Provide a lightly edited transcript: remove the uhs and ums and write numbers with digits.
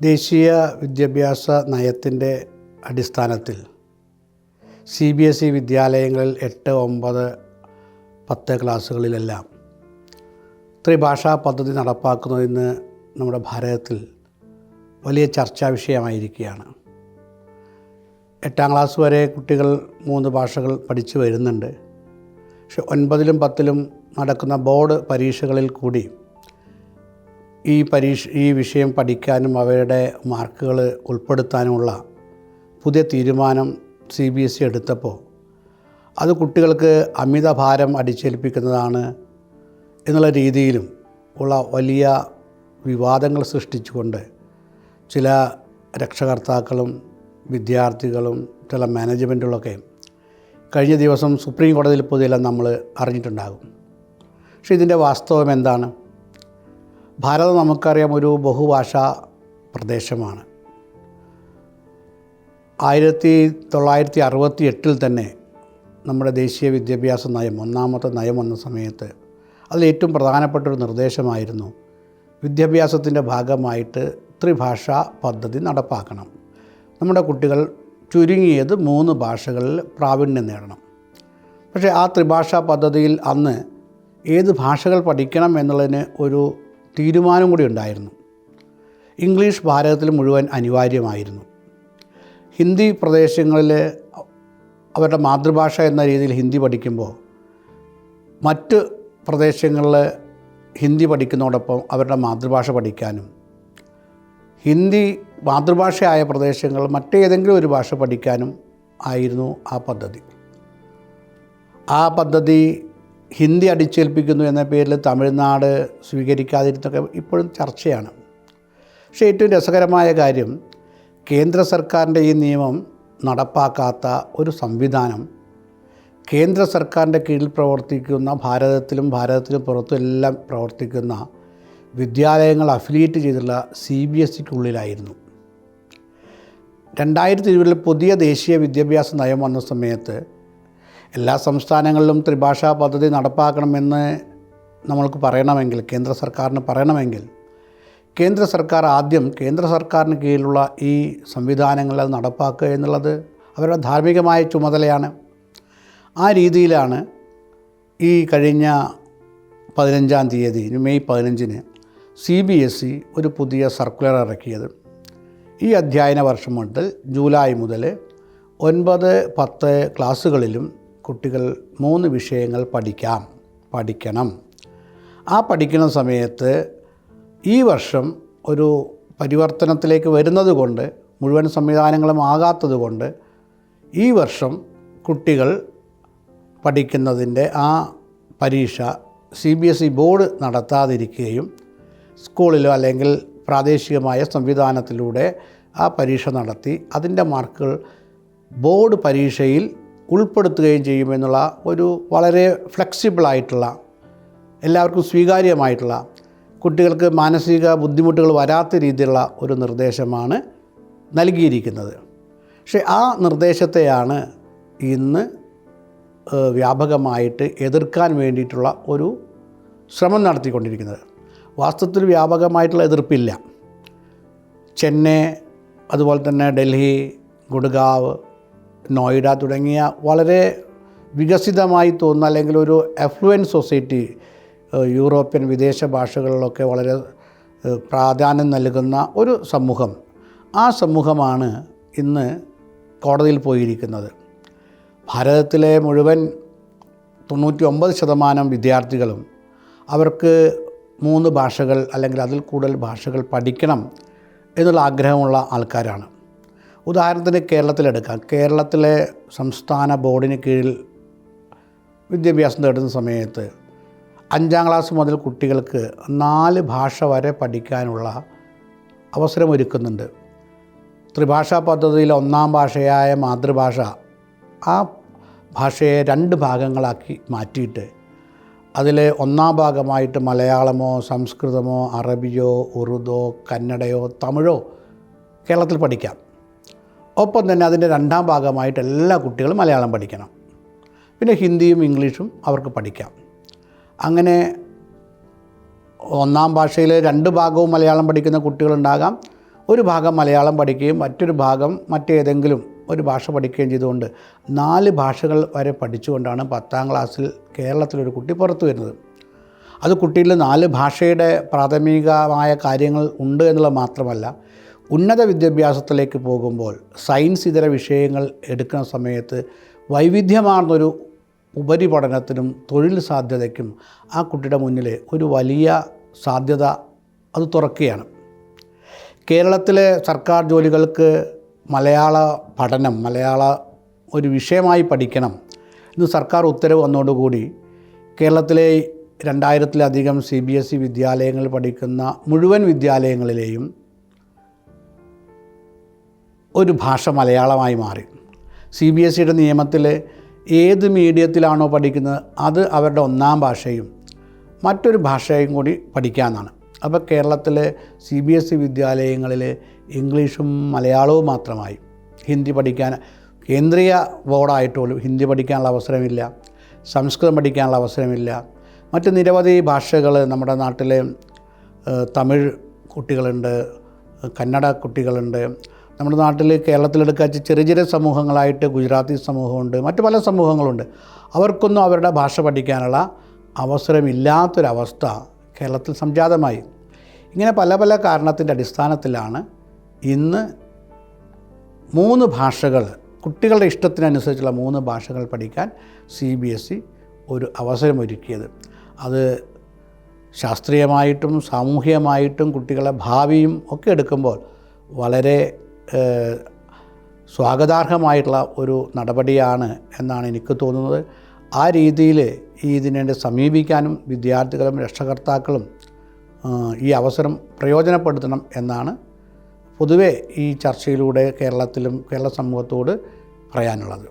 ദേശീയ വിദ്യാഭ്യാസ നയത്തിൻ്റെ അടിസ്ഥാനത്തിൽ CBSE വിദ്യാലയങ്ങളിൽ 8, 9, 10 ക്ലാസ്സുകളിലെല്ലാം ത്രിഭാഷാ പദ്ധതി നടപ്പാക്കുന്നതിന് നമ്മുടെ ഭാരതത്തിൽ വലിയ ചർച്ചാ വിഷയമായിരിക്കുകയാണ്. 8ാം ക്ലാസ് വരെ കുട്ടികൾ 3 ഭാഷകൾ പഠിച്ചു വരുന്നുണ്ട്. പക്ഷെ 9ലും 10ലും നടക്കുന്ന ബോർഡ് പരീക്ഷകളിൽ കൂടി ഈ വിഷയം പഠിക്കാനും അവരുടെ മാർക്കുകൾ ഉൾപ്പെടുത്താനുമുള്ള പുതിയ തീരുമാനം CBSE എടുത്തപ്പോൾ അത് കുട്ടികൾക്ക് അമിതഭാരം അടിച്ചേൽപ്പിക്കുന്നതാണ് എന്നുള്ള രീതിയിലും ഉള്ള വലിയ വിവാദങ്ങൾ സൃഷ്ടിച്ചുകൊണ്ട് ചില രക്ഷകർത്താക്കളും വിദ്യാർത്ഥികളും ചില മാനേജ്മെൻറ്റുകളൊക്കെ കഴിഞ്ഞ ദിവസം സുപ്രീം കോടതിയിൽ പോയതെല്ലാം നമ്മൾ അറിഞ്ഞിട്ടുണ്ടാകും. പക്ഷേ ഇതിൻ്റെ വാസ്തവം എന്താണ്? ഭാരതം നമുക്കറിയാം ഒരു ബഹുഭാഷാ പ്രദേശമാണ്. 1968 തന്നെ നമ്മുടെ ദേശീയ വിദ്യാഭ്യാസ നയം, ഒന്നാമത്തെ നയം വന്ന സമയത്ത് അതിലേറ്റവും പ്രധാനപ്പെട്ടൊരു നിർദ്ദേശമായിരുന്നു വിദ്യാഭ്യാസത്തിൻ്റെ ഭാഗമായിട്ട് ത്രിഭാഷാ പദ്ധതി നടപ്പാക്കണം. നമ്മുടെ കുട്ടികൾ ചുരുങ്ങിയത് 3 ഭാഷകളിൽ പ്രാവീണ്യം നേടണം. പക്ഷേ ആ ത്രിഭാഷാ പദ്ധതിയിൽ അന്ന് ഏത് ഭാഷകൾ പഠിക്കണം എന്നുള്ളതിന് ഒരു തീരുമാനം കൂടി ഉണ്ടായിരുന്നു. ഇംഗ്ലീഷ് ഭാരതത്തിൽ മുഴുവൻ അനിവാര്യമായിരുന്നു. ഹിന്ദി പ്രദേശങ്ങളിൽ അവരുടെ മാതൃഭാഷ എന്ന രീതിയിൽ ഹിന്ദി പഠിക്കുമ്പോൾ മറ്റ് പ്രദേശങ്ങളിൽ ഹിന്ദി പഠിക്കുന്നതോടൊപ്പം അവരുടെ മാതൃഭാഷ പഠിക്കാനും, ഹിന്ദി മാതൃഭാഷയായ പ്രദേശങ്ങൾ മറ്റേതെങ്കിലും ഒരു ഭാഷ പഠിക്കാനും ആയിരുന്നു ആ പദ്ധതി. ആ പദ്ധതി ഹിന്ദി അടിച്ചേൽപ്പിക്കുന്നു എന്ന പേരിൽ തമിഴ്നാട് സ്വീകരിക്കാതിരുന്നൊക്കെ ഇപ്പോഴും ചർച്ചയാണ്. പക്ഷേ ഏറ്റവും രസകരമായ കാര്യം, കേന്ദ്ര സർക്കാരിൻ്റെ ഈ നിയമം നടപ്പാക്കാത്ത ഒരു സംവിധാനം കേന്ദ്ര സർക്കാരിൻ്റെ കീഴിൽ പ്രവർത്തിക്കുന്ന ഭാരതത്തിലും പുറത്തും എല്ലാം പ്രവർത്തിക്കുന്ന വിദ്യാലയങ്ങൾ അഫിലിയേറ്റ് ചെയ്തുള്ള CBSEക്കുള്ളിലായിരുന്നു. 2020 പുതിയ ദേശീയ വിദ്യാഭ്യാസ നയം വന്ന സമയത്ത് എല്ലാ സംസ്ഥാനങ്ങളിലും ത്രിഭാഷാ പദ്ധതി നടപ്പാക്കണമെന്ന് നമ്മൾക്ക് പറയണമെങ്കിൽ, കേന്ദ്ര സർക്കാരിന് പറയണമെങ്കിൽ, കേന്ദ്ര സർക്കാർ ആദ്യം കേന്ദ്ര സർക്കാരിന് കീഴിലുള്ള ഈ സംവിധാനങ്ങൾ അത് നടപ്പാക്കുക എന്നുള്ളത് അവരുടെ ധാർമ്മികമായ ചുമതലയാണ്. ആ രീതിയിലാണ് ഈ കഴിഞ്ഞ 15-ാം തീയതി മെയ് 15-ന് CBSE ഒരു പുതിയ സർക്കുലർ ഇറക്കിയത്. ഈ അധ്യയന വർഷം മുതൽ ജൂലൈ മുതൽ 9, 10 ക്ലാസ്സുകളിലും കുട്ടികൾ 3 വിഷയങ്ങൾ പഠിക്കണം. ആ പഠിക്കുന്ന സമയത്ത് ഈ വർഷം ഒരു പരിവർത്തനത്തിലേക്ക് വരുന്നത് കൊണ്ട്, മുഴുവൻ സംവിധാനങ്ങളും ആകാത്തത് കൊണ്ട് ഈ വർഷം കുട്ടികൾ പഠിക്കുന്നതിൻ്റെ ആ പരീക്ഷ CBSE ബോർഡ് നടത്താതിരിക്കുകയും സ്കൂളിലോ അല്ലെങ്കിൽ പ്രാദേശികമായ സംവിധാനത്തിലൂടെ ആ പരീക്ഷ നടത്തി അതിൻ്റെ മാർക്കുകൾ ബോർഡ് പരീക്ഷയിൽ ഉൾപ്പെടുത്തുകയും ചെയ്യുമെന്നുള്ള ഒരു വളരെ ഫ്ലെക്സിബിളായിട്ടുള്ള, എല്ലാവർക്കും സ്വീകാര്യമായിട്ടുള്ള, കുട്ടികൾക്ക് മാനസിക ബുദ്ധിമുട്ടുകൾ വരാത്ത രീതിയിലുള്ള ഒരു നിർദ്ദേശമാണ് നൽകിയിരിക്കുന്നത്. പക്ഷേ ആ നിർദ്ദേശത്തെയാണ് ഇന്ന് വ്യാപകമായിട്ട് എതിർക്കാൻ വേണ്ടിയിട്ടുള്ള ഒരു ശ്രമം നടത്തിക്കൊണ്ടിരിക്കുന്നത്. വാസ്തവത്തിൽ വ്യാപകമായിട്ടുള്ള എതിർപ്പില്ല. ചെന്നൈ, അതുപോലെ തന്നെ ഡൽഹി, ഗുഡ്ഗാവ്, നോയിഡ തുടങ്ങിയ വളരെ വികസിതമായി തോന്നുന്ന അല്ലെങ്കിൽ ഒരു എഫ്ലുവൻറ്റ് സൊസൈറ്റി, യൂറോപ്യൻ വിദേശ ഭാഷകളിലൊക്കെ വളരെ പ്രാധാന്യം നൽകുന്ന ഒരു സമൂഹം, ആ സമൂഹമാണ് ഇന്ന് കോടതിയിൽ പോയിരിക്കുന്നത്. ഭാരതത്തിലെ മുഴുവൻ 99% വിദ്യാർത്ഥികളും അവർക്ക് 3 ഭാഷകൾ അല്ലെങ്കിൽ അതിൽ കൂടുതൽ ഭാഷകൾ പഠിക്കണം എന്നുള്ള ആഗ്രഹമുള്ള ആൾക്കാരാണ്. ഉദാഹരണത്തിന് കേരളത്തിലെടുക്കാം. കേരളത്തിലെ സംസ്ഥാന ബോർഡിന് കീഴിൽ വിദ്യാഭ്യാസം നേടുന്ന സമയത്ത് 5ാം ക്ലാസ് മുതൽ കുട്ടികൾക്ക് 4 ഭാഷ വരെ പഠിക്കാനുള്ള അവസരമൊരുക്കുന്നുണ്ട്. ത്രിഭാഷാ പദ്ധതിയിൽ 1ാം ഭാഷയായ മാതൃഭാഷ, ആ ഭാഷയെ 2 ഭാഗങ്ങളാക്കി മാറ്റിയിട്ട് അതിൽ 1ാം ഭാഗമായിട്ട് മലയാളമോ സംസ്കൃതമോ അറബിയോ ഉറുദോ കന്നഡയോ തമിഴോ കേരളത്തിൽ പഠിക്കാം. ഒപ്പം തന്നെ അതിൻ്റെ 2ാം ഭാഗമായിട്ട് എല്ലാ കുട്ടികളും മലയാളം പഠിക്കണം. പിന്നെ ഹിന്ദിയും ഇംഗ്ലീഷും അവർക്ക് പഠിക്കാം. അങ്ങനെ 1ാം ഭാഷയിൽ 2 ഭാഗവും മലയാളം പഠിക്കുന്ന കുട്ടികളുണ്ടാകാം, ഒരു ഭാഗം മലയാളം പഠിക്കുകയും മറ്റൊരു ഭാഗം മറ്റേതെങ്കിലും ഒരു ഭാഷ പഠിക്കുകയും ചെയ്തുകൊണ്ട് 4 ഭാഷകൾ വരെ പഠിച്ചുകൊണ്ടാണ് 10ാം ക്ലാസ്സിൽ കേരളത്തിലൊരു കുട്ടി പുറത്തു വരുന്നത്. അത് കുട്ടിയിൽ 4 ഭാഷയുടെ പ്രാഥമികമായ കാര്യങ്ങൾ ഉണ്ട് എന്നുള്ളത് മാത്രമല്ല, ഉന്നത വിദ്യാഭ്യാസത്തിലേക്ക് പോകുമ്പോൾ സയൻസ് ഇതര വിഷയങ്ങൾ എടുക്കുന്ന സമയത്ത് വൈവിധ്യമാർന്നൊരു ഉപരിപഠനത്തിനും തൊഴിൽ സാധ്യതയ്ക്കും ആ കുട്ടിയുടെ മുന്നിൽ ഒരു വലിയ സാധ്യത അത് തുറക്കുകയാണ്. കേരളത്തിലെ സർക്കാർ ജോലികൾക്ക് മലയാള പഠനം, മലയാള ഒരു വിഷയമായി പഠിക്കണം എന്ന് സർക്കാർ ഉത്തരവ് വന്നതോടുകൂടി കേരളത്തിലെ 2000-ലധികം CBSE വിദ്യാലയങ്ങളിൽ പഠിക്കുന്ന മുഴുവൻ വിദ്യാലയങ്ങളിലെയും ഒരു ഭാഷ മലയാളമായി മാറി. CBSEയുടെ നിയമത്തിൽ ഏത് മീഡിയത്തിലാണോ പഠിക്കുന്നത് അത് അവരുടെ 1ാം ഭാഷയും മറ്റൊരു ഭാഷയും കൂടി പഠിക്കാമെന്നാണ്. അപ്പോൾ കേരളത്തിലെ CBSE വിദ്യാലയങ്ങളിൽ ഇംഗ്ലീഷും മലയാളവും മാത്രമായി. ഹിന്ദി പഠിക്കാൻ കേന്ദ്രീയ ബോർഡായിട്ട് പോലും ഹിന്ദി പഠിക്കാനുള്ള അവസരമില്ല, സംസ്കൃതം പഠിക്കാനുള്ള അവസരമില്ല. മറ്റ് നിരവധി ഭാഷകൾ നമ്മുടെ നാട്ടിൽ തമിഴ് കുട്ടികളുണ്ട്, കന്നഡ കുട്ടികളുണ്ട്. നമ്മുടെ നാട്ടിൽ കേരളത്തിലെടുക്കുക ചെറിയ ചെറിയ സമൂഹങ്ങളായിട്ട് ഗുജറാത്തി സമൂഹമുണ്ട്, മറ്റ് പല സമൂഹങ്ങളുണ്ട്. അവർക്കൊന്നും അവരുടെ ഭാഷ പഠിക്കാനുള്ള അവസരമില്ലാത്തൊരവസ്ഥ കേരളത്തിൽ സംജാതമായി. ഇങ്ങനെ പല പല കാരണത്തിൻ്റെ അടിസ്ഥാനത്തിലാണ് ഇന്ന് 3 ഭാഷകൾ, കുട്ടികളുടെ ഇഷ്ടത്തിനനുസരിച്ചുള്ള 3 ഭാഷകൾ പഠിക്കാൻ CBSE ഒരു അവസരമൊരുക്കിയത്. അത് ശാസ്ത്രീയമായിട്ടും സാമൂഹികമായിട്ടും കുട്ടികളുടെ ഭാവിയും ഒക്കെ എടുക്കുമ്പോൾ വളരെ സ്വാഗതാർഹമായിട്ടുള്ള ഒരു നടപടിയാണ് എന്നാണ് എനിക്ക് തോന്നുന്നത്. ആ രീതിയിൽ ഇതിനെ സമീപിക്കാനും വിദ്യാർത്ഥികളും രക്ഷകർത്താക്കളും ഈ അവസരം പ്രയോജനപ്പെടുത്തണം എന്നാണ് പൊതുവെ ഈ ചർച്ചയിലൂടെ കേരളത്തിലും കേരള സമൂഹത്തോട് പറയാനുള്ളത്.